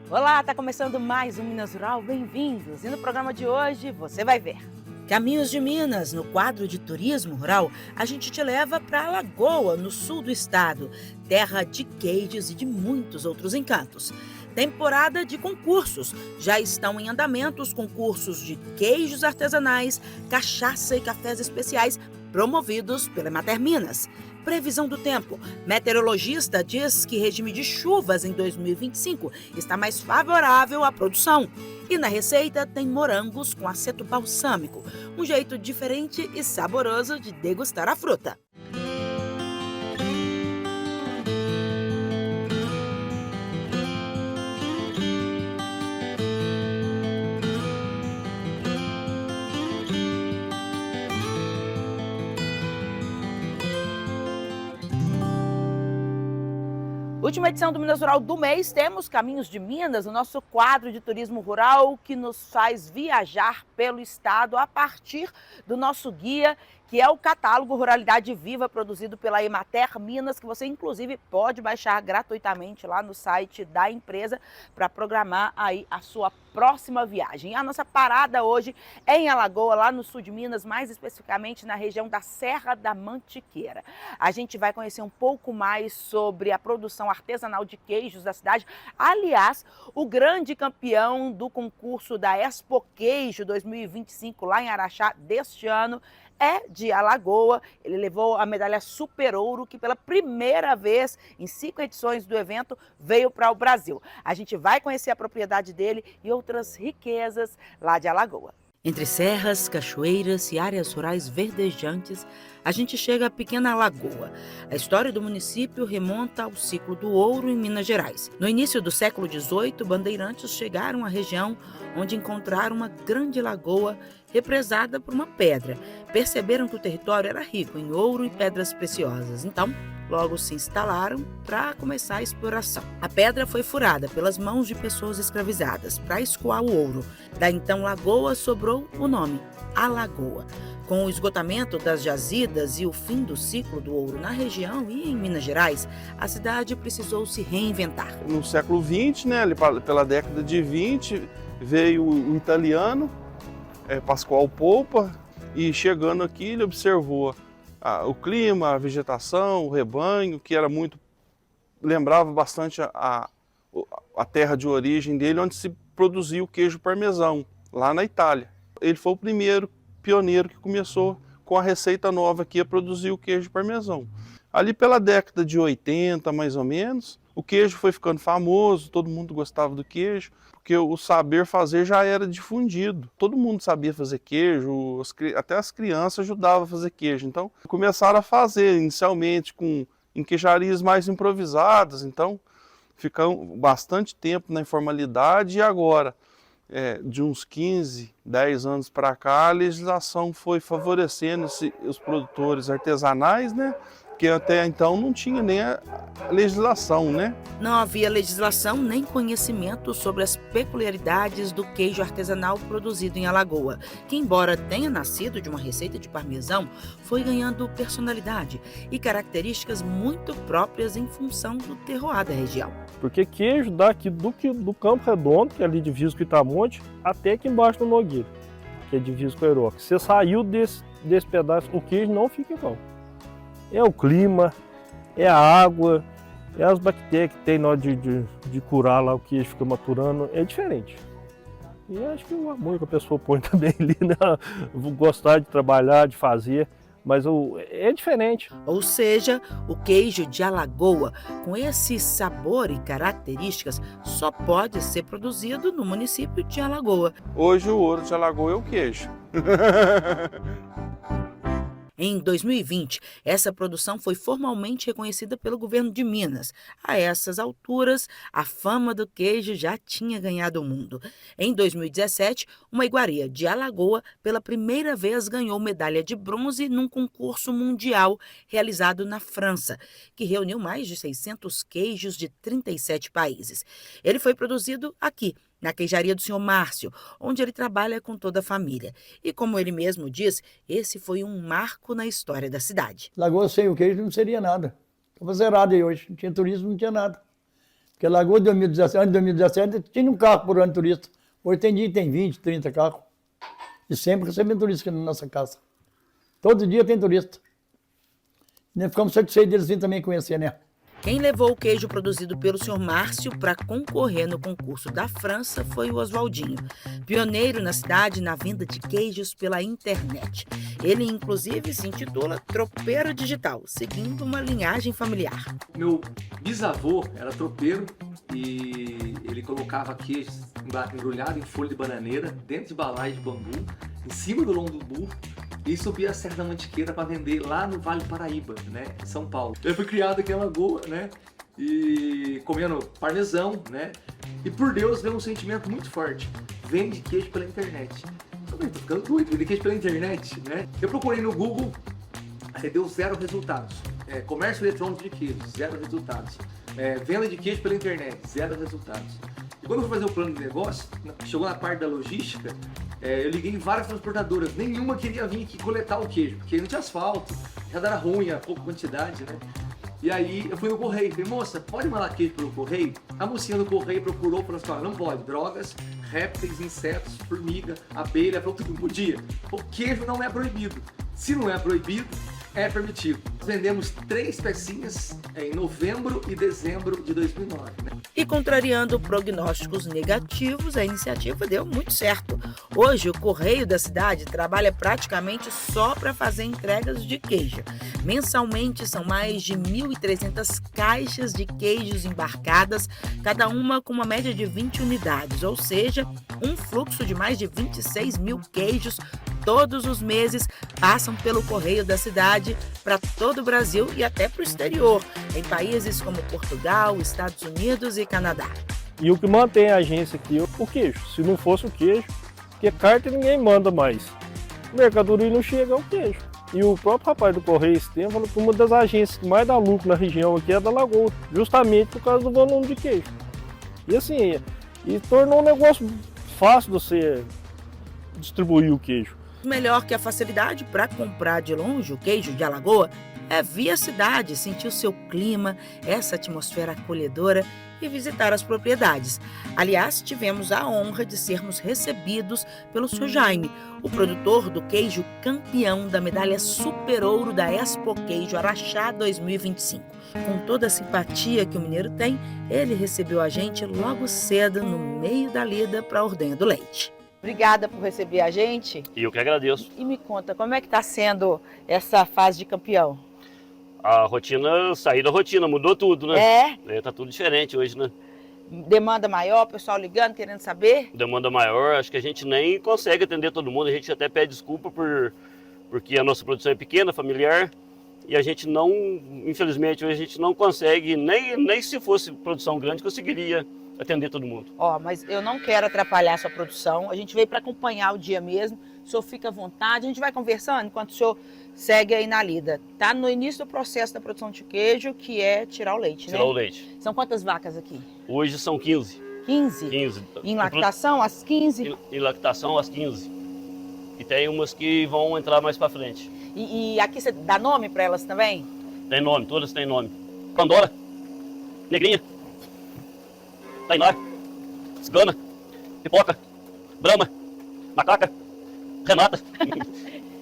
Olá, tá começando mais um Minas Rural, bem-vindos! E no programa de hoje você vai ver. Caminhos de Minas, no quadro de turismo rural, a gente te leva para Alagoa, no sul do estado, terra de queijos e de muitos outros encantos. Temporada de concursos. Já estão em andamento os concursos de queijos artesanais, cachaça e cafés especiais promovidos pela Emater Minas. Previsão do tempo. Meteorologista diz que regime de chuvas em 2025 está mais favorável à produção. E na receita tem morangos com aceto balsâmico, um jeito diferente e saboroso de degustar a fruta. Última edição do Minas Rural do mês, temos Caminhos de Minas, o nosso quadro de turismo rural que nos faz viajar pelo estado a partir do nosso guia, que é o catálogo Ruralidade Viva, produzido pela Emater Minas, que você inclusive pode baixar gratuitamente lá no site da empresa para programar aí a sua próxima viagem. A nossa parada hoje é em Alagoa, lá no sul de Minas, mais especificamente na região da Serra da Mantiqueira. A gente vai conhecer um pouco mais sobre a produção artesanal de queijos da cidade. Aliás, o grande campeão do concurso da Expo Queijo 2025 lá em Araxá deste ano é de Alagoa. Ele levou a medalha Super Ouro, que pela primeira vez em 5 edições do evento veio para o Brasil. A gente vai conhecer a propriedade dele e outras riquezas lá de Alagoa. Entre serras, cachoeiras e áreas rurais verdejantes, a gente chega à Pequena Alagoa. A história do município remonta ao ciclo do ouro em Minas Gerais. No início do século XVIII, bandeirantes chegaram à região onde encontraram uma grande lagoa represada por uma pedra. Perceberam que o território era rico em ouro e pedras preciosas. Então, logo se instalaram para começar a exploração. A pedra foi furada pelas mãos de pessoas escravizadas para escoar o ouro. Da então lagoa sobrou o nome, Alagoa. Com o esgotamento das jazidas e o fim do ciclo do ouro na região e em Minas Gerais, a cidade precisou se reinventar. No século XX, né, ali pela década de 20, veio o italiano, Pascoal Polpa, e chegando aqui ele observou o clima, a vegetação, o rebanho, que era muito, lembrava bastante a terra de origem dele, onde se produzia o queijo parmesão, lá na Itália. Ele foi o primeiro pioneiro que começou com a receita nova aqui a produzir o queijo parmesão. Ali pela década de 80, mais ou menos, o queijo foi ficando famoso, todo mundo gostava do queijo, porque o saber fazer já era difundido. Todo mundo sabia fazer queijo, até as crianças ajudavam a fazer queijo. Então, começaram a fazer inicialmente em queijarias mais improvisadas, então ficam bastante tempo na informalidade e agora, de uns 15, 10 anos para cá, a legislação foi favorecendo os produtores artesanais, né? Porque até então não tinha nem a legislação, né? Não havia legislação nem conhecimento sobre as peculiaridades do queijo artesanal produzido em Alagoa, que, embora tenha nascido de uma receita de parmesão, foi ganhando personalidade e características muito próprias em função do terroir da região. Porque queijo dá aqui do Campo Redondo, que é ali divisa com Itamonte, até aqui embaixo no Nogueira, que é divisa com a Euroca. Você saiu desse pedaço, o queijo não fica igual. É o clima, é a água, é as bactérias que tem na hora de curar lá o queijo fica maturando, é diferente. E acho que o amor que a pessoa põe também ali, né? Gostar de trabalhar, de fazer, mas é diferente. Ou seja, o queijo de Alagoa, com esse sabor e características, só pode ser produzido no município de Alagoa. Hoje o ouro de Alagoa é o queijo. Em 2020, essa produção foi formalmente reconhecida pelo governo de Minas. A essas alturas, a fama do queijo já tinha ganhado o mundo. Em 2017, uma iguaria de Alagoa, pela primeira vez, ganhou medalha de bronze num concurso mundial realizado na França, que reuniu mais de 600 queijos de 37 países. Ele foi produzido aqui, na queijaria do Sr. Márcio, onde ele trabalha com toda a família. E como ele mesmo diz, esse foi um marco na história da cidade. Lagoa sem o queijo não seria nada. Estava zerado aí hoje, não tinha turismo, não tinha nada. Porque Lagoa de 2017, ano de 2017, tinha um carro por ano de turista. Hoje tem dia tem 20, 30 carros. E sempre recebendo turista aqui na nossa casa. Todo dia tem turista. E nós ficamos satisfeitos deles virem também conhecer, né? Quem levou o queijo produzido pelo Sr. Márcio para concorrer no concurso da França foi o Oswaldinho, pioneiro na cidade na venda de queijos pela internet. Ele, inclusive, se intitula tropeiro digital, seguindo uma linhagem familiar. Meu bisavô era tropeiro e ele colocava queijo embrulhado em folha de bananeira, dentro de balai de bambu, em cima do lombo do burro, e subia a Serra da Mantiqueira para vender lá no Vale Paraíba, né, em São Paulo. Eu fui criado aqui em Alagoa, né, e comendo parmesão, né, e por Deus veio um sentimento muito forte: vende queijo pela internet. Eu falei, tô ficando doido, vender queijo pela internet, né? Eu procurei no Google, aí deu 0 resultados. Comércio eletrônico de queijo, 0 resultados. Venda de queijo pela internet, 0 resultados. E quando eu fui fazer o plano de negócio, chegou na parte da logística, eu liguei em várias transportadoras, nenhuma queria vir aqui coletar o queijo, porque não tinha asfalto, já era ruim, a pouca quantidade, né? E aí eu fui no correio, falei, moça, pode mandar queijo pelo correio? A mocinha do correio procurou, falou assim, não pode, drogas, répteis, insetos, formiga, abelha, falou que não podia. O queijo não é proibido, se não é proibido, é permitido. Nós vendemos 3 pecinhas em novembro e dezembro de 2009. Né? E contrariando prognósticos negativos, a iniciativa deu muito certo. Hoje, o Correio da cidade trabalha praticamente só para fazer entregas de queijo. Mensalmente, são mais de 1.300 caixas de queijos embarcadas, cada uma com uma média de 20 unidades, ou seja, um fluxo de mais de 26 mil queijos todos os meses passam pelo Correio da cidade para todo o Brasil e até para o exterior, em países como Portugal, Estados Unidos e Canadá. E o que mantém a agência aqui é o queijo. Se não fosse o queijo, porque carta ninguém manda mais. Mercadoria não chega ao queijo. E o próprio rapaz do Correio esse tempo falou que uma das agências que mais dá lucro na região aqui é a da Lagoa, justamente por causa do volume de queijo. E assim, tornou um negócio fácil de você distribuir o queijo. Melhor que a facilidade para comprar de longe o queijo de Alagoa é vir à cidade, sentir o seu clima, essa atmosfera acolhedora e visitar as propriedades. Aliás, tivemos a honra de sermos recebidos pelo Sr. Jaime, o produtor do queijo campeão da medalha Super Ouro da Expo Queijo Araxá 2025. Com toda a simpatia que o mineiro tem, ele recebeu a gente logo cedo no meio da lida para a ordenha do leite. Obrigada por receber a gente. E eu que agradeço. E me conta, como é que está sendo essa fase de campeão? A rotina, sair da rotina, mudou tudo, né? Tá tudo diferente hoje, né? Demanda maior, pessoal ligando, querendo saber? Demanda maior, acho que a gente nem consegue atender todo mundo, a gente até pede desculpa porque a nossa produção é pequena, familiar, e a gente não, infelizmente, hoje a gente não consegue, nem se fosse produção grande, conseguiria atender todo mundo. Mas eu não quero atrapalhar a sua produção, a gente veio para acompanhar o dia mesmo, o senhor fica à vontade, a gente vai conversando enquanto o senhor segue aí na lida. Tá no início do processo da produção de queijo, que é tirar o leite, né? Tirar o leite. São quantas vacas aqui? Hoje são 15. 15? 15. Em lactação, as 15? Em lactação, as 15. E tem umas que vão entrar mais para frente. E aqui você dá nome para elas também? Tem nome, todas têm nome. Pandora, Negrinha, Tainá, Cigana, Pipoca, Brahma, Macaca, Renata.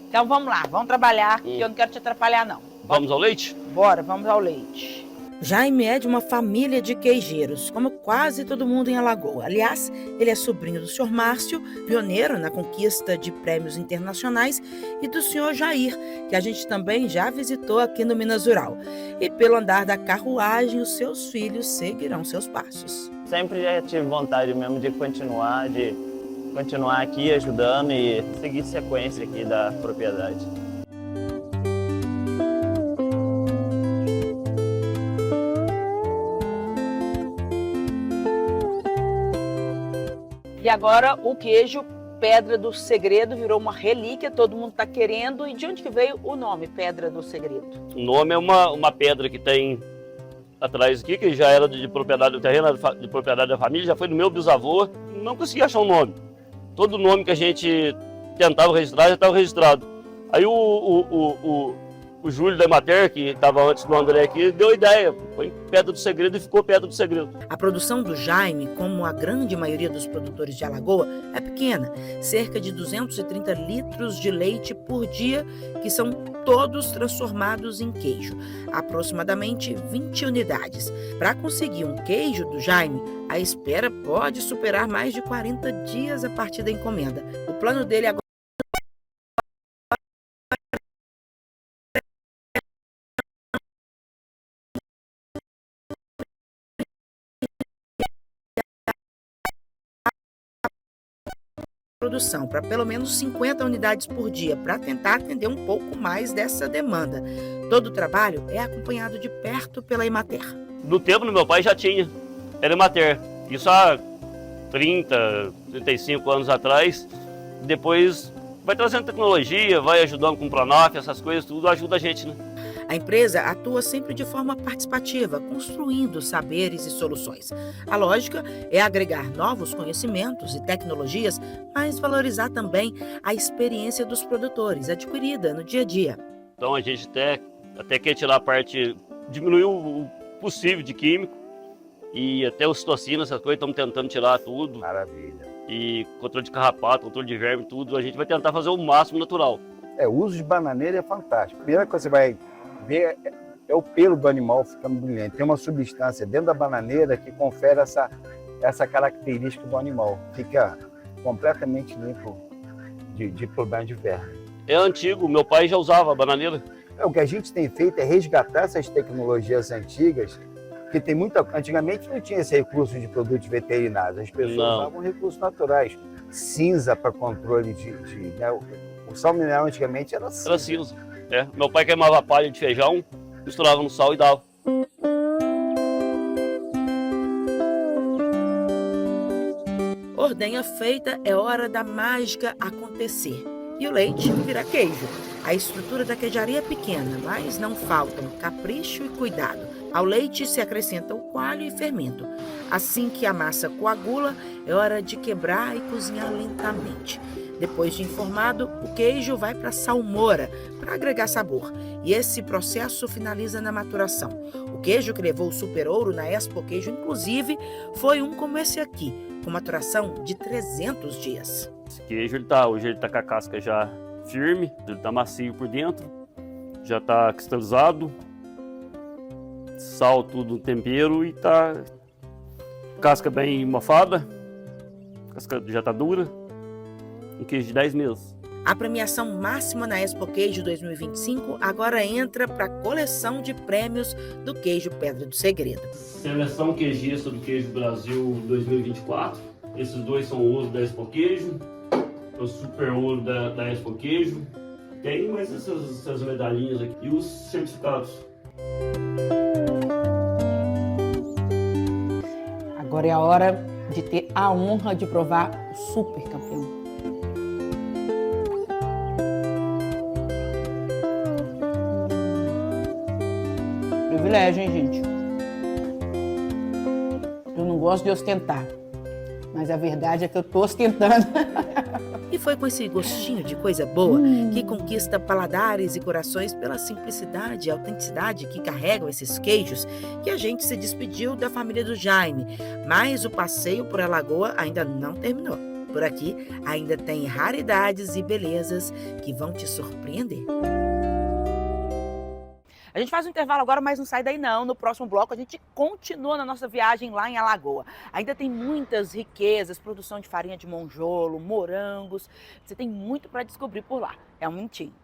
Então vamos lá, vamos trabalhar, que eu não quero te atrapalhar não. Vamos ao leite? Bora, vamos ao leite. Jaime é de uma família de queijeiros, como quase todo mundo em Alagoa. Aliás, ele é sobrinho do Sr. Márcio, pioneiro na conquista de prêmios internacionais, e do Sr. Jair, que a gente também já visitou aqui no Minas Rural. E pelo andar da carruagem, os seus filhos seguirão seus passos. Sempre já tive vontade mesmo de continuar aqui ajudando e seguir sequência aqui da propriedade. E agora o queijo Pedra do Segredo virou uma relíquia, todo mundo está querendo. E de onde que veio o nome Pedra do Segredo? O nome é uma pedra que tem atrás aqui, que já era de propriedade do terreno, de propriedade da família, já foi do meu bisavô. Não consegui achar um nome. Todo nome que a gente tentava registrar já estava registrado. Aí o O Júlio da Emater, que estava antes do André aqui, deu ideia, foi Pedra do Segredo e ficou Pedra do Segredo. A produção do Jaime, como a grande maioria dos produtores de Alagoa, é pequena, cerca de 230 litros de leite por dia, que são todos transformados em queijo, aproximadamente 20 unidades. Para conseguir um queijo do Jaime, a espera pode superar mais de 40 dias a partir da encomenda. O plano dele agora produção para pelo menos 50 unidades por dia, para tentar atender um pouco mais dessa demanda. Todo o trabalho é acompanhado de perto pela Emater. No tempo do meu pai já tinha, era Emater. Isso há 30, 35 anos atrás. Depois vai trazendo tecnologia, vai ajudando com o Planoff, essas coisas, tudo ajuda a gente, né? A empresa atua sempre de forma participativa, construindo saberes e soluções. A lógica é agregar novos conhecimentos e tecnologias, mas valorizar também a experiência dos produtores, adquirida no dia a dia. Então a gente até quer tirar a parte, diminuir o possível de químico e até os citocinas, essas coisas, estamos tentando tirar tudo. Maravilha. E controle de carrapato, controle de verme, tudo, a gente vai tentar fazer o máximo natural. O uso de bananeira é fantástico. A primeira coisa que você vai ver é o pelo do animal ficando brilhante. Tem uma substância dentro da bananeira que confere essa característica do animal. Fica completamente limpo de problema de verme. É antigo, meu pai já usava a bananeira. O que a gente tem feito é resgatar essas tecnologias antigas, que tem antigamente não tinha esse recurso de produtos veterinários, as pessoas usavam recursos naturais. Cinza para controle né? O sal mineral antigamente era cinza. Era cinza. Meu pai queimava palha de feijão, misturava no sal e dava. Ordenha feita, é hora da mágica acontecer. E o leite vira queijo. A estrutura da queijaria é pequena, mas não faltam capricho e cuidado. Ao leite se acrescenta o coalho e fermento. Assim que a massa coagula, é hora de quebrar e cozinhar lentamente. Depois de informado, o queijo vai para a salmoura para agregar sabor. E esse processo finaliza na maturação. O queijo que levou o Super Ouro na Expo Queijo, inclusive, foi um como esse aqui, com maturação de 300 dias. Esse queijo, hoje ele está com a casca já firme, ele está macio por dentro, já está cristalizado, sal tudo no tempero e está casca bem mofada, casca já está dura. Um queijo de 10 meses. A premiação máxima na Expo Queijo 2025 agora entra para a coleção de prêmios do queijo Pedra do Segredo. Seleção queijista do Queijo Brasil 2024. Esses dois são o ouro da Expo Queijo, o super ouro da Expo Queijo. Tem mais essas medalhinhas aqui e os certificados. Agora é a hora de ter a honra de provar o super campeão. Privilégio, hein, gente? Eu não gosto de ostentar, mas a verdade é que eu tô ostentando. E foi com esse gostinho de coisa boa que conquista paladares e corações pela simplicidade e autenticidade que carregam esses queijos que a gente se despediu da família do Jaime. Mas o passeio por Alagoa ainda não terminou. Por aqui ainda tem raridades e belezas que vão te surpreender. A gente faz um intervalo agora, mas não sai daí não. No próximo bloco a gente continua na nossa viagem lá em Alagoa. Ainda tem muitas riquezas, produção de farinha de monjolo, morangos. Você tem muito para descobrir por lá. É um minutinho.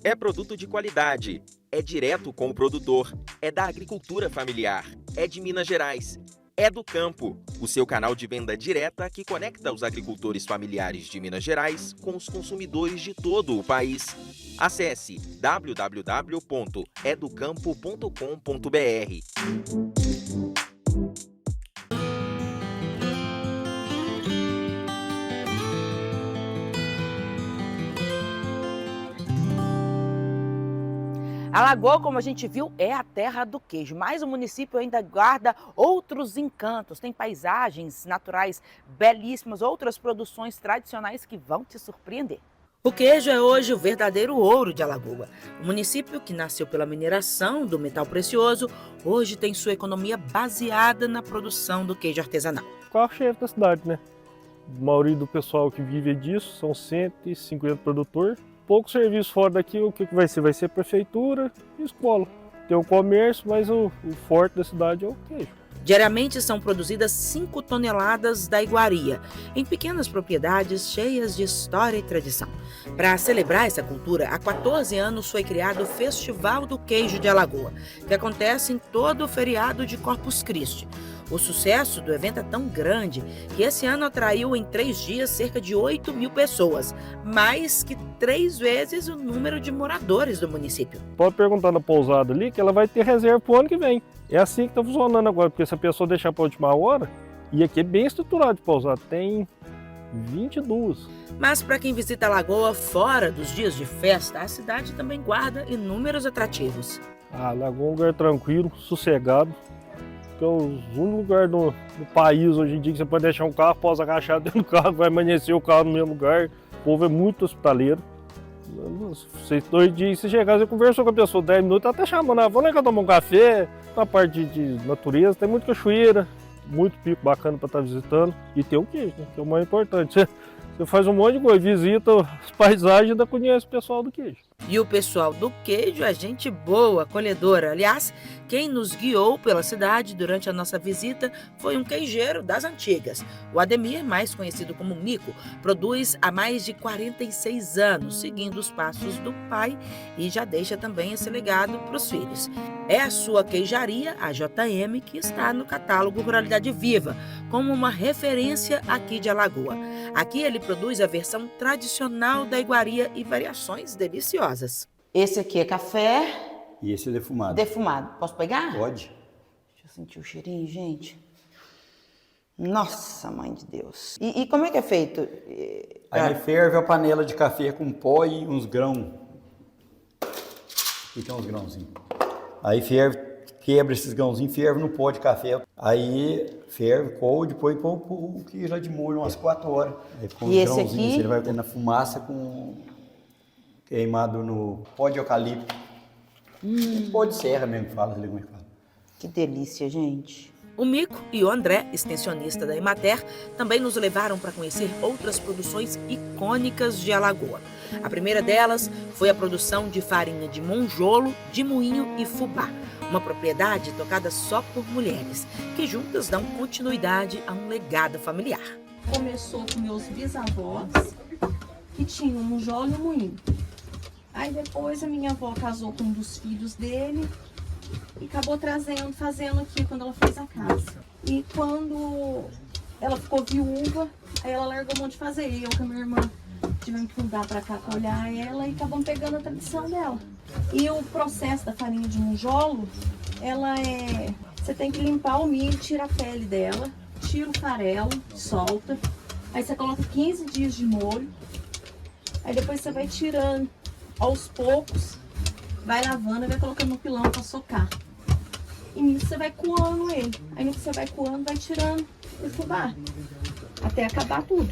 É produto de qualidade, é direto com o produtor, é da agricultura familiar, é de Minas Gerais. É do Campo, o seu canal de venda direta que conecta os agricultores familiares de Minas Gerais com os consumidores de todo o país. Acesse www.educampo.com.br. Alagoa, como a gente viu, é a terra do queijo, mas o município ainda guarda outros encantos. Tem paisagens naturais belíssimas, outras produções tradicionais que vão te surpreender. O queijo é hoje o verdadeiro ouro de Alagoa. O município, que nasceu pela mineração do metal precioso, hoje tem sua economia baseada na produção do queijo artesanal. Carro-chefe da cidade, né? A maioria do pessoal que vive disso são 150 produtores. Pouco serviço fora daqui, o que vai ser? Vai ser prefeitura e escola. Tem o comércio, mas o forte da cidade é o queijo. Diariamente são produzidas 5 toneladas da iguaria, em pequenas propriedades cheias de história e tradição. Para celebrar essa cultura, há 14 anos foi criado o Festival do Queijo de Alagoa, que acontece em todo o feriado de Corpus Christi. O sucesso do evento é tão grande que esse ano atraiu em 3 dias cerca de 8.000 pessoas, mais que 3 vezes o número de moradores do município. Pode perguntar na pousada ali que ela vai ter reserva para o ano que vem. É assim que está funcionando agora, porque se a pessoa deixar para a última hora, e aqui é bem estruturado de pousada, tem 22. Mas para quem visita Alagoa fora dos dias de festa, a cidade também guarda inúmeros atrativos. Alagoa é um lugar tranquilo, sossegado. Que é o único lugar no país hoje em dia que você pode deixar um carro, pode agachar dentro do carro, vai amanhecer o carro no mesmo lugar. O povo é muito hospitaleiro. Vocês 2 dias, se chegar, você conversou com a pessoa 10 minutos, ela tá chamando, vamos lá que eu tomar um café. Na parte de natureza, tem muita cachoeira, muito pico bacana para estar visitando. E tem o queijo, né, que é o mais importante. Você faz um monte de coisa, visita as paisagens e ainda conhece o pessoal do queijo. E o pessoal do queijo é gente boa, acolhedora. Aliás, quem nos guiou pela cidade durante a nossa visita foi um queijeiro das antigas. O Ademir, mais conhecido como Mico, produz há mais de 46 anos, seguindo os passos do pai, e já deixa também esse legado para os filhos. É a sua queijaria, a JM, que está no catálogo Ruralidade Viva, como uma referência aqui de Alagoa. Aqui ele produz a versão tradicional da iguaria e variações deliciosas. Esse aqui é café E esse é defumado. defumado. Posso pegar? Pode. Deixa eu sentir o cheirinho, gente. Nossa, mãe de Deus. E como é que é feito? Aí ferve a panela de café com pó e uns grãos. Aqui tem uns grãozinhos. Aí ferve, quebra esses grãozinhos, ferve no pó de café. Aí ferve, coa, depois põe o queijo lá de molho umas 4 horas. Aí com E os esse grãozinhos, aqui? ele vai ter na fumaça com queimado no pó de eucalipto. Pó de serra mesmo que fala, como é que fala. Que delícia, gente. O Mico e o André, extensionista da Emater, também nos levaram para conhecer outras produções icônicas de Alagoa. A primeira delas foi a produção de farinha de monjolo, de moinho e fubá, uma propriedade tocada só por mulheres, que juntas dão continuidade a um legado familiar. Começou com meus bisavós, que tinham um monjolo e um moinho. Aí depois a minha avó casou com um dos filhos dele e acabou fazendo aqui quando ela fez a casa. E quando ela ficou viúva, aí ela largou a mão de fazer. E eu com a minha irmã tivemos que mudar pra cá pra olhar ela e acabamos pegando a tradição dela. E o processo da farinha de monjolo, você tem que limpar o milho, tira a pele dela, tira o farelo, solta. Aí você coloca 15 dias de molho. Aí depois você vai tirando aos poucos, vai lavando e vai colocando no pilão para socar. E nisso você vai coando ele. Aí nisso você vai coando, vai tirando o fubá, até acabar tudo.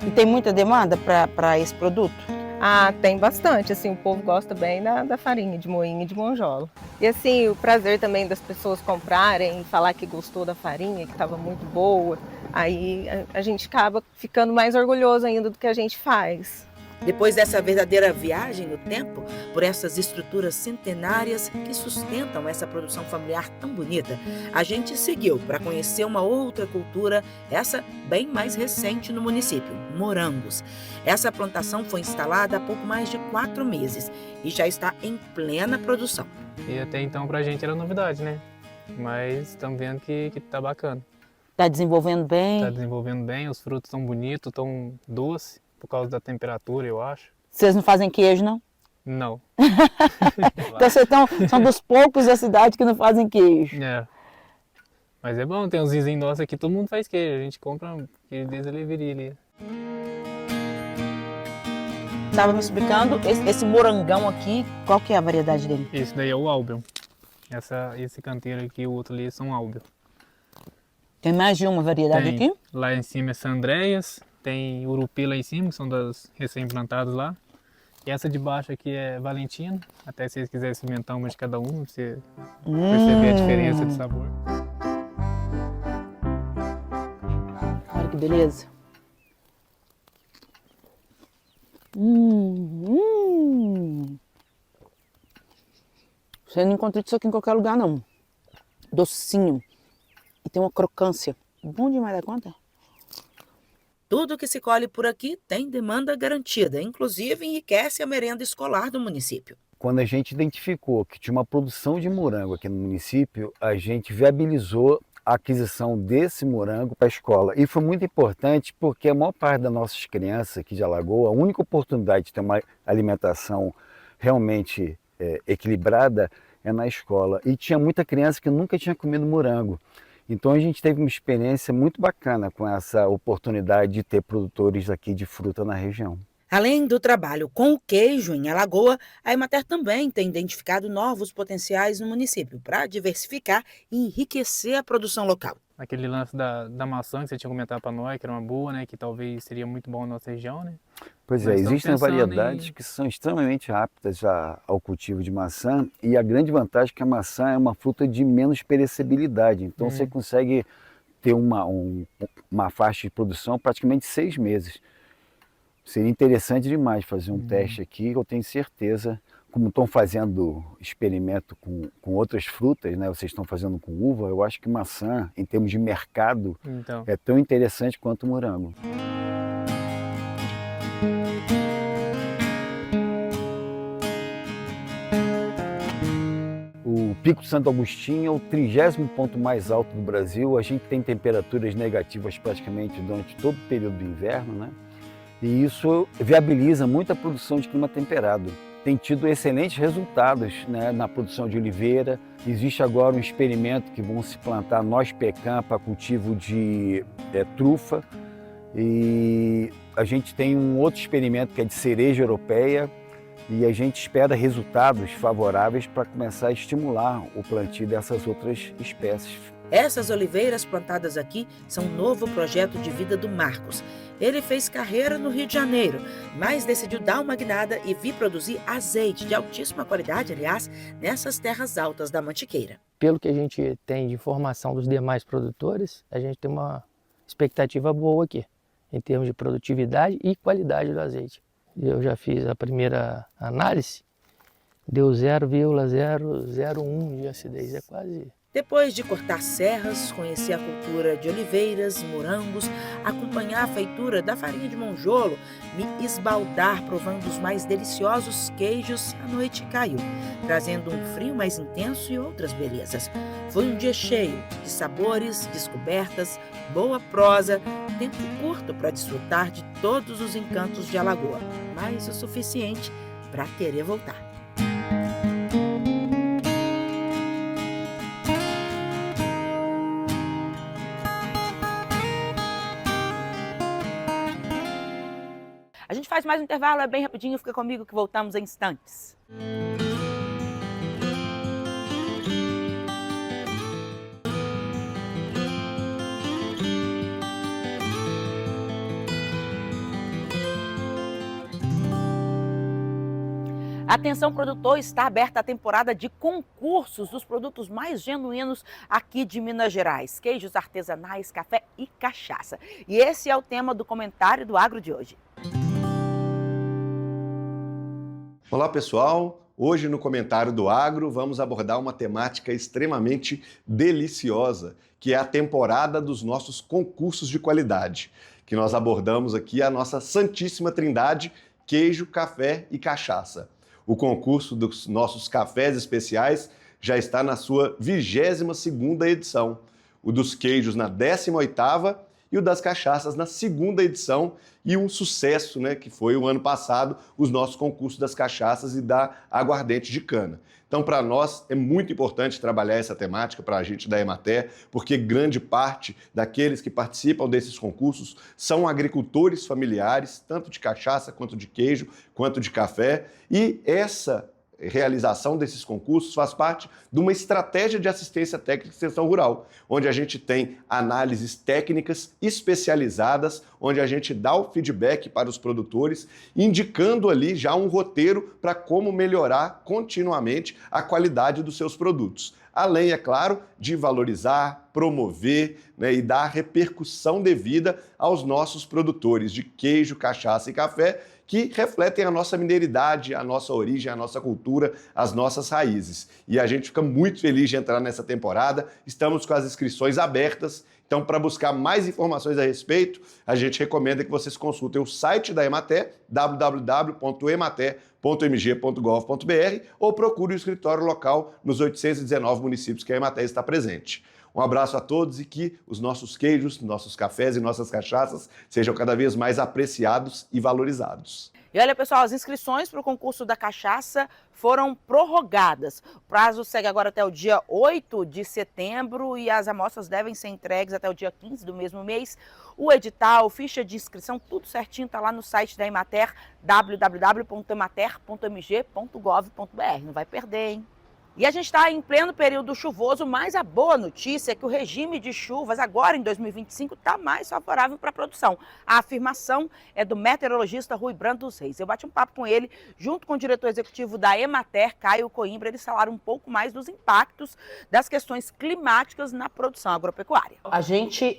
E tem muita demanda para esse produto? Ah, tem bastante, assim, o povo gosta bem da farinha de moinho e de monjolo. E assim, o prazer também das pessoas comprarem, falar que gostou da farinha, que estava muito boa, aí a gente acaba ficando mais orgulhoso ainda do que a gente faz. Depois dessa verdadeira viagem no tempo, por essas estruturas centenárias que sustentam essa produção familiar tão bonita, a gente seguiu para conhecer uma outra cultura, essa bem mais recente no município, morangos. Essa plantação foi instalada há pouco mais de 4 meses e já está em plena produção. E até então pra gente era novidade, né? Mas estamos vendo que tá bacana. Tá desenvolvendo bem? Tá desenvolvendo bem, os frutos estão bonitos, estão doces. Por causa da temperatura, eu acho. Vocês não fazem queijo, não? Não. Então vocês são dos poucos da cidade que não fazem queijo. É. Mas é bom, tem uns vizinhos nossos aqui, todo mundo faz queijo. A gente compra queijo desde a leveria ali. estava me explicando, esse morangão aqui, qual que é a variedade dele? Esse daí é o Albion. Esse canteiro aqui e o outro ali são Albion. Tem mais de uma variedade Tem. aqui? Lá em cima é Sandreias, tem Urupê lá em cima, que são das recém-plantadas lá. E essa de baixo aqui é Valentina, até se vocês quiserem experimentar uma de cada uma, pra você perceber a diferença de sabor. Olha que beleza. Você não encontra isso aqui em qualquer lugar, não. Docinho. E tem uma crocância. Bom demais da conta. Tudo que se colhe por aqui tem demanda garantida, inclusive enriquece a merenda escolar do município. Quando a gente identificou que tinha uma produção de morango aqui no município, a gente viabilizou a aquisição desse morango para a escola. E foi muito importante porque a maior parte das nossas crianças aqui de Alagoas, a única oportunidade de ter uma alimentação realmente equilibrada é na escola. E tinha muita criança que nunca tinha comido morango. Então a gente teve uma experiência muito bacana com essa oportunidade de ter produtores aqui de fruta na região. Além do trabalho com o queijo em Alagoas, a Emater também tem identificado novos potenciais no município para diversificar e enriquecer a produção local. Aquele lance da maçã que você tinha comentado para nós, que era uma boa, né? Que talvez seria muito bom na nossa região, né? Pois é, existem variedades que são extremamente aptas ao cultivo de maçã e a grande vantagem é que a maçã é uma fruta de menos perecibilidade. Então você consegue ter uma faixa de produção praticamente 6 meses. Seria interessante demais fazer um teste aqui, eu tenho certeza, como estão fazendo experimento com outras frutas, né? Vocês estão fazendo com uva, eu acho que maçã, em termos de mercado, é tão interessante quanto o morango. O Pico de Santo Agostinho é o 30º ponto mais alto do Brasil. A gente tem temperaturas negativas praticamente durante todo o período do inverno, né? E isso viabiliza muita produção de clima temperado. Tem tido excelentes resultados, né, na produção de oliveira. Existe agora um experimento que vão se plantar noz pecan para cultivo de trufa. E a gente tem um outro experimento que é de cereja europeia e a gente espera resultados favoráveis para começar a estimular o plantio dessas outras espécies. Essas oliveiras plantadas aqui são um novo projeto de vida do Marcos. Ele fez carreira no Rio de Janeiro, mas decidiu dar uma guinada e vir produzir azeite de altíssima qualidade, aliás, nessas terras altas da Mantiqueira. Pelo que a gente tem de informação dos demais produtores, a gente tem uma expectativa boa aqui, em termos de produtividade e qualidade do azeite. Eu já fiz a primeira análise, deu 0,001 de acidez, é quase... Depois de cortar serras, conhecer a cultura de oliveiras, morangos, acompanhar a feitura da farinha de monjolo, me esbaldar provando os mais deliciosos queijos, a noite caiu, trazendo um frio mais intenso e outras belezas. Foi um dia cheio de sabores, descobertas, boa prosa, tempo curto para desfrutar de todos os encantos de Alagoas, mas o suficiente para querer voltar. A gente faz mais um intervalo, é bem rapidinho, fica comigo que voltamos em instantes. Atenção, produtor, está aberta a temporada de concursos dos produtos mais genuínos aqui de Minas Gerais. Queijos artesanais, café e cachaça. E esse é o tema do comentário do Agro de hoje. Olá pessoal, hoje no Comentário do Agro vamos abordar uma temática extremamente deliciosa, que é a temporada dos nossos concursos de qualidade, que nós abordamos aqui a nossa Santíssima Trindade, queijo, café e cachaça. O concurso dos nossos cafés especiais já está na sua 22ª edição, o dos queijos na 18ª e o das cachaças na segunda edição, e um sucesso, né, que foi o ano passado, os nossos concursos das cachaças e da aguardente de cana. Então, para nós, é muito importante trabalhar essa temática para a gente da Emater, porque grande parte daqueles que participam desses concursos são agricultores familiares, tanto de cachaça, quanto de queijo, quanto de café, e essa realização desses concursos faz parte de uma estratégia de assistência técnica e extensão rural, onde a gente tem análises técnicas especializadas, onde a gente dá o feedback para os produtores, indicando ali já um roteiro para como melhorar continuamente a qualidade dos seus produtos. Além, é claro, de valorizar, promover, né, e dar repercussão devida aos nossos produtores de queijo, cachaça e café, que refletem a nossa mineridade, a nossa origem, a nossa cultura, as nossas raízes. E a gente fica muito feliz de entrar nessa temporada, estamos com as inscrições abertas, então para buscar mais informações a respeito, a gente recomenda que vocês consultem o site da Emater, www.emater.mg.gov.br, ou procure o escritório local nos 819 municípios que a Emater está presente. Um abraço a todos e que os nossos queijos, nossos cafés e nossas cachaças sejam cada vez mais apreciados e valorizados. E olha, pessoal, as inscrições para o concurso da cachaça foram prorrogadas. O prazo segue agora até o dia 8 de setembro e as amostras devem ser entregues até o dia 15 do mesmo mês. O edital, ficha de inscrição, tudo certinho, está lá no site da Emater, www.emater.mg.gov.br. Não vai perder, hein? E a gente está em pleno período chuvoso, mas a boa notícia é que o regime de chuvas agora em 2025 está mais favorável para a produção. A afirmação é do meteorologista Rui Brando dos Reis. Eu bati um papo com ele, junto com o diretor executivo da Emater, Caio Coimbra. Eles falaram um pouco mais dos impactos das questões climáticas na produção agropecuária. A gente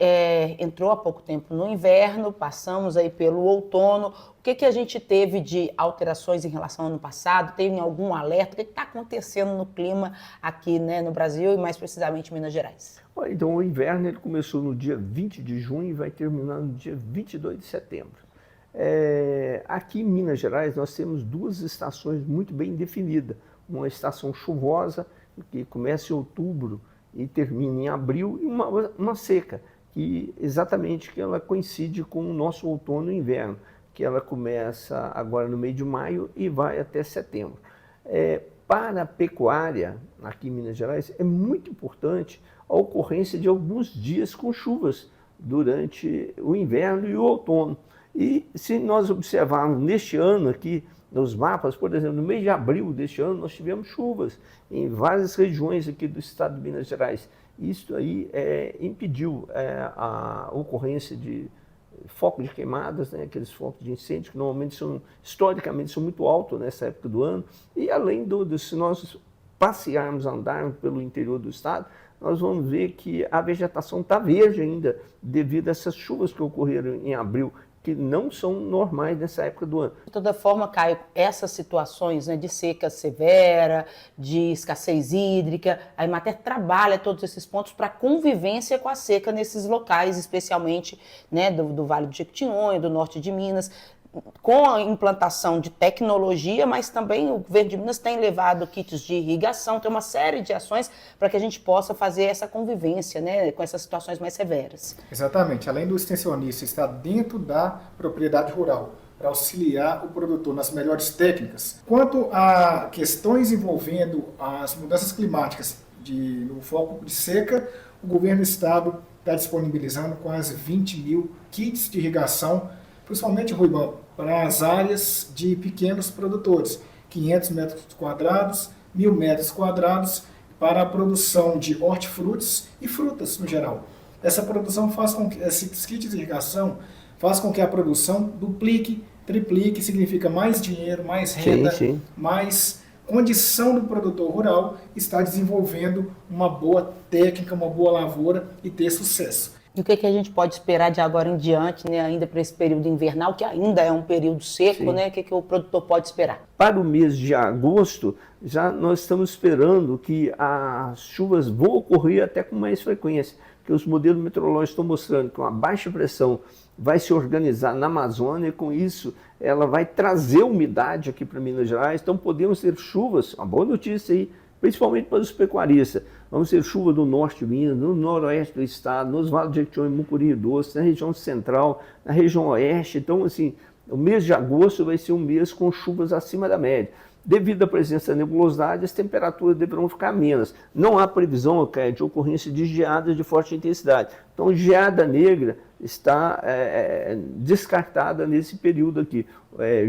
entrou há pouco tempo no inverno, passamos aí pelo outono. O que a gente teve de alterações em relação ao ano passado? Teve algum alerta? O que está acontecendo no clima aqui, né, no Brasil e mais precisamente em Minas Gerais? Então o inverno ele começou no dia 20 de junho e vai terminar no dia 22 de setembro. Aqui em Minas Gerais nós temos duas estações muito bem definidas. Uma estação chuvosa, que começa em outubro e termina em abril, e uma seca, que exatamente que ela coincide com o nosso outono e inverno, que ela começa agora no meio de maio e vai até setembro. Para a pecuária, aqui em Minas Gerais, é muito importante a ocorrência de alguns dias com chuvas durante o inverno e o outono. E se nós observarmos neste ano aqui, nos mapas, por exemplo, no mês de abril deste ano, nós tivemos chuvas em várias regiões aqui do estado de Minas Gerais. Isso aí impediu a ocorrência de foco de queimadas, né, aqueles focos de incêndio que normalmente historicamente são muito altos nessa época do ano, e além se nós passearmos, andarmos pelo interior do estado, nós vamos ver que a vegetação está verde ainda, devido a essas chuvas que ocorreram em abril, que não são normais nessa época do ano. De toda forma, Caio, essas situações, né, de seca severa, de escassez hídrica, a Emater trabalha todos esses pontos para convivência com a seca nesses locais, especialmente, né, do Vale do Jequitinhonha, do norte de Minas, com a implantação de tecnologia, mas também o governo de Minas tem levado kits de irrigação, tem uma série de ações para que a gente possa fazer essa convivência, né, com essas situações mais severas. Exatamente, além do extensionista estar dentro da propriedade rural, para auxiliar o produtor nas melhores técnicas. Quanto a questões envolvendo as mudanças climáticas no foco de seca, o governo do estado está disponibilizando quase 20 mil kits de irrigação, principalmente, Ruibão, para as áreas de pequenos produtores, 500 metros quadrados, 1.000 metros quadrados, para a produção de hortifrutis e frutas no geral. Essa produção faz com que, esses kits de irrigação faz com que a produção duplique, triplique, significa mais dinheiro, mais renda, mais condição do produtor rural estar desenvolvendo uma boa técnica, uma boa lavoura e ter sucesso. E o que a gente pode esperar de agora em diante, né, ainda para esse período invernal, que ainda é um período seco, né? O que o produtor pode esperar? Para o mês de agosto, já nós estamos esperando que as chuvas vão ocorrer até com mais frequência, porque os modelos meteorológicos estão mostrando que uma baixa pressão vai se organizar na Amazônia e com isso ela vai trazer umidade aqui para Minas Gerais, então podemos ter chuvas, uma boa notícia aí, principalmente para os pecuaristas. Vamos ter chuva do norte de Minas, no noroeste do estado, nos vales de Jequitinhonha, Mucuri e Doce, na região central, na região oeste. Então, assim, o mês de agosto vai ser um mês com chuvas acima da média. Devido à presença da nebulosidade, as temperaturas deverão ficar menos. Não há previsão de ocorrência de geadas de forte intensidade. Então, geada negra está descartada nesse período aqui,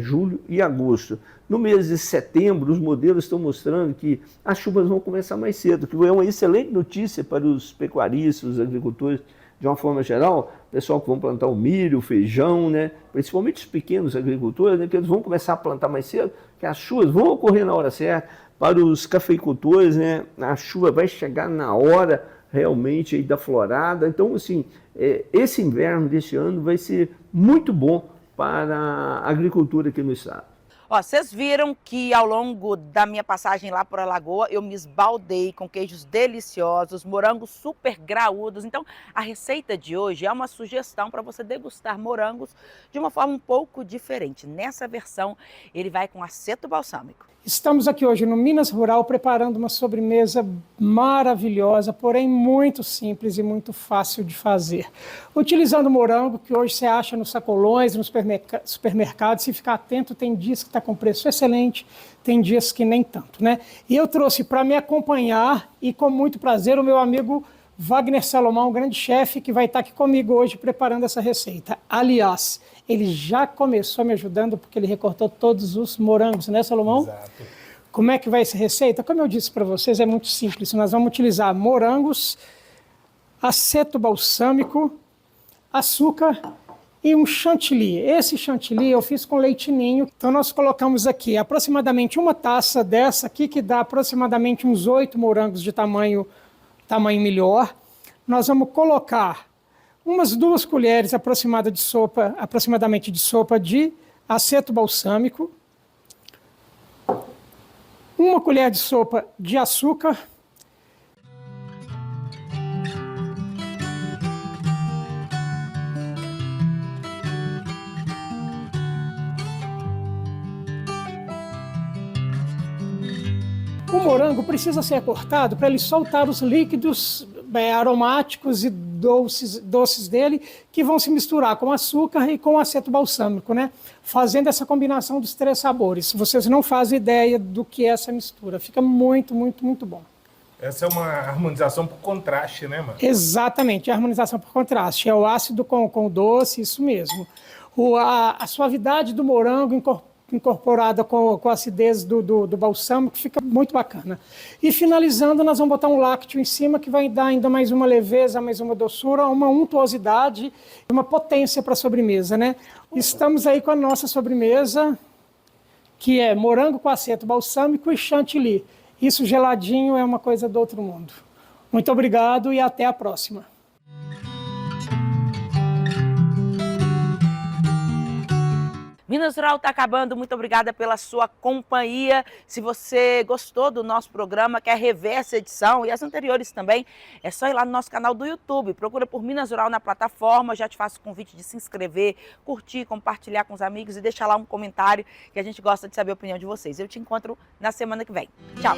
julho e agosto. No mês de setembro, os modelos estão mostrando que as chuvas vão começar mais cedo, que é uma excelente notícia para os pecuaristas, os agricultores, de uma forma geral, pessoal que vão plantar o milho, o feijão, né? Principalmente os pequenos agricultores, né? Que eles vão começar a plantar mais cedo, que as chuvas vão ocorrer na hora certa. Para os cafeicultores, né? A chuva vai chegar na hora realmente aí da florada. Então, assim, esse inverno deste ano vai ser muito bom para a agricultura aqui no estado. Ó, vocês viram que ao longo da minha passagem lá por Alagoa, eu me esbaldei com queijos deliciosos, morangos super graúdos. Então, a receita de hoje é uma sugestão para você degustar morangos de uma forma um pouco diferente. Nessa versão, ele vai com aceto balsâmico. Estamos aqui hoje no Minas Rural preparando uma sobremesa maravilhosa, porém muito simples e muito fácil de fazer. Utilizando morango, que hoje você acha nos sacolões, nos supermercados, se ficar atento, tem dias que está com preço excelente, tem dias que nem tanto, né? E eu trouxe para me acompanhar e com muito prazer o meu amigo Wagner Salomão, um grande chefe, que vai estar aqui comigo hoje preparando essa receita. Aliás, ele já começou me ajudando porque ele recortou todos os morangos, né, Salomão? Exato. Como é que vai essa receita? Como eu disse para vocês, é muito simples. Nós vamos utilizar morangos, aceto balsâmico, açúcar e um chantilly. Esse chantilly eu fiz com leite ninho. Então nós colocamos aqui aproximadamente uma taça dessa aqui, que dá aproximadamente uns 8 morangos de tamanho melhor. Nós vamos colocar umas 2 colheres aproximadamente de sopa de aceto balsâmico, 1 colher de sopa de açúcar, o morango precisa ser cortado para ele soltar os líquidos aromáticos e doces dele, que vão se misturar com açúcar e com aceto balsâmico, né? Fazendo essa combinação dos 3 sabores. Vocês não fazem ideia do que é essa mistura. Fica muito, muito, muito bom. Essa é uma harmonização por contraste, né, mano? Exatamente, a harmonização por contraste. É o ácido com o doce, isso mesmo. A suavidade do morango incorporada com a acidez do balsâmico, que fica muito bacana. E finalizando, nós vamos botar um lácteo em cima, que vai dar ainda mais uma leveza, mais uma doçura, uma untuosidade, uma potência para a sobremesa, né? Estamos aí com a nossa sobremesa, que é morango com aceto balsâmico e chantilly. Isso geladinho é uma coisa do outro mundo. Muito obrigado e até a próxima. Minas Rural está acabando, muito obrigada pela sua companhia. Se você gostou do nosso programa, quer rever essa edição e as anteriores também, é só ir lá no nosso canal do YouTube. Procura por Minas Rural na plataforma, já te faço o convite de se inscrever, curtir, compartilhar com os amigos e deixar lá um comentário, que a gente gosta de saber a opinião de vocês. Eu te encontro na semana que vem. Tchau!